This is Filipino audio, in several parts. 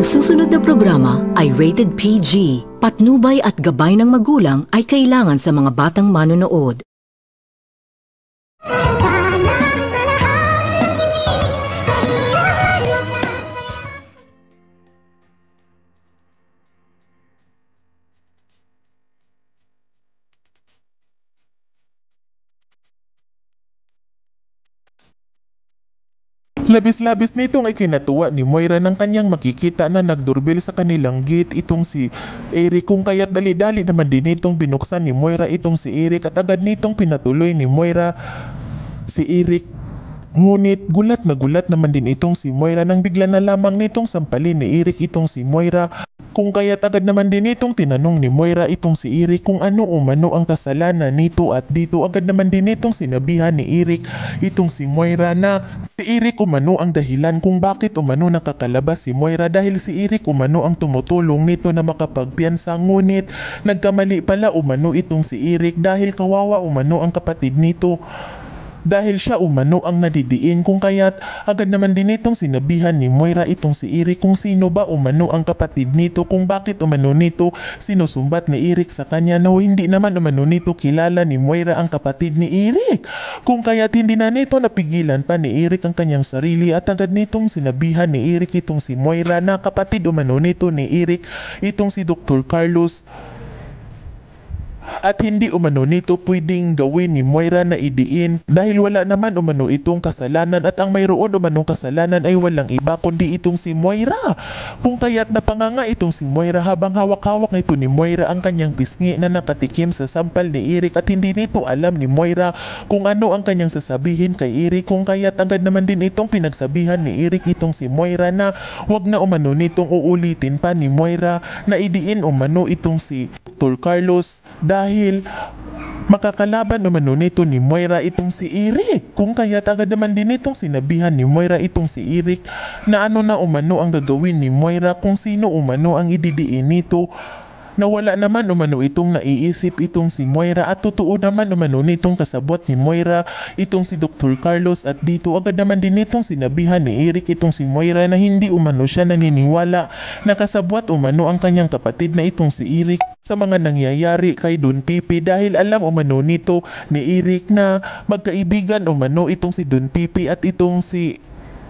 Ang susunod na programa ay rated PG. Patnubay at gabay ng magulang ay kailangan sa mga batang manonood. Labis-labis nitong ikinatuwa ni Moira nang kanyang makikita na nagdoorbell sa kanilang gate itong si Eric, kung kaya't dali-dali naman din itong binuksan ni Moira itong si Eric at agad nitong pinatuloy ni Moira si Eric. Ngunit gulat na gulat naman din itong si Moira nang bigla na lamang nitong sampalin ni Eric itong si Moira, kung kaya't agad naman din itong tinanong ni Moira itong si Eric kung ano umano ang kasalanan nito, at dito agad naman din itong sinabihan ni Eric itong si Moira na si Eric umano ang dahilan kung bakit umano nakakalabas si Moira, dahil si Eric umano ang tumutulong nito na makapagpiyansa, ngunit nagkamali pala umano itong si Eric dahil kawawa umano ang kapatid nito. Dahil siya umano ang nadidiin, kung kaya't agad naman din itong sinabihan ni Moira itong si Eric kung sino ba umano ang kapatid nito, kung bakit umano nito sinusumbat ni Eric sa kanya na hindi naman umano nito kilala ni Moira ang kapatid ni Eric. Kung kaya't hindi na nito napigilan pa ni Eric ang kanyang sarili at agad nitong sinabihan ni Eric itong si Moira na kapatid umano nito ni Eric itong si Dr. Carlos. At hindi umano nito pwedeng gawin ni Moira na idiin dahil wala naman umano itong kasalanan, at ang mayroon umanong kasalanan ay walang iba kundi itong si Moira. Kung kaya't napanganga itong si Moira habang hawak-hawak nito ni Moira ang kanyang pisngi na nakatikim sa sampal ni Eric, at hindi nito alam ni Moira kung ano ang kanyang sasabihin kay Eric, kung kaya't agad naman din itong pinagsabihan ni Eric itong si Moira na wag na umano nitong uulitin pa ni Moira na idiin umano itong si Dr. Carlos dahil makakalaban umano nito ni Moira itong si Eric. Kung kaya't agad naman din itong sinabihan ni Moira itong si Eric na ano na umano ang gagawin ni Moira kung sino umano ang ididiin nito, na wala naman umano itong naiisip itong si Moira, at totoo naman umano nitong kasabot ni Moira itong si Dr. Carlos. At dito agad naman din itong sinabihan ni Eric itong si Moira na hindi umano siya naniniwala na kasabot umano ang kanyang kapatid na itong si Eric sa mga nangyayari kay Don Pipi, dahil alam umano nito ni Eric na magkaibigan umano itong si Don Pipi at itong si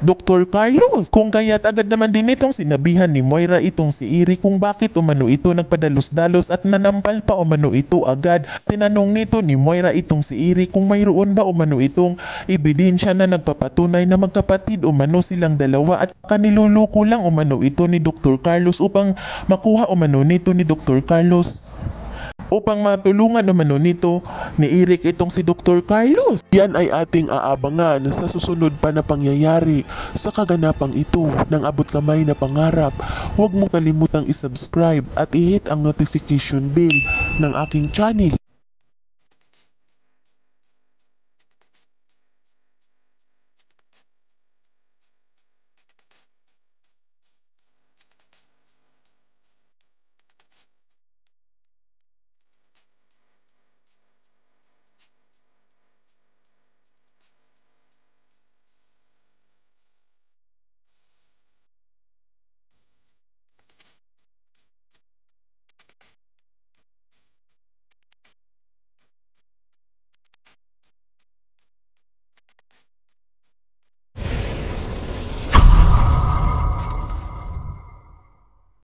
Dr. Carlos. Kung kaya't agad naman din itong sinabihan ni Moira itong si Eric kung bakit umano ito nagpadalos-dalos at nanampal pa umano ito agad. Tinanong nito ni Moira itong si Eric kung mayroon ba umano itong ebidensya na nagpapatunay na magkapatid umano silang dalawa, at kaniluloko lang umano ito ni Dr. Carlos upang makuha umano nito ni Dr. Carlos, upang matulungan umano nito ni Eric itong si Dr. Carlos. Yan ay ating aabangan sa susunod pa na pangyayari sa kaganapang ito ng abot kamay na pangarap. Huwag mong kalimutang isubscribe at i-hit ang notification bell ng aking channel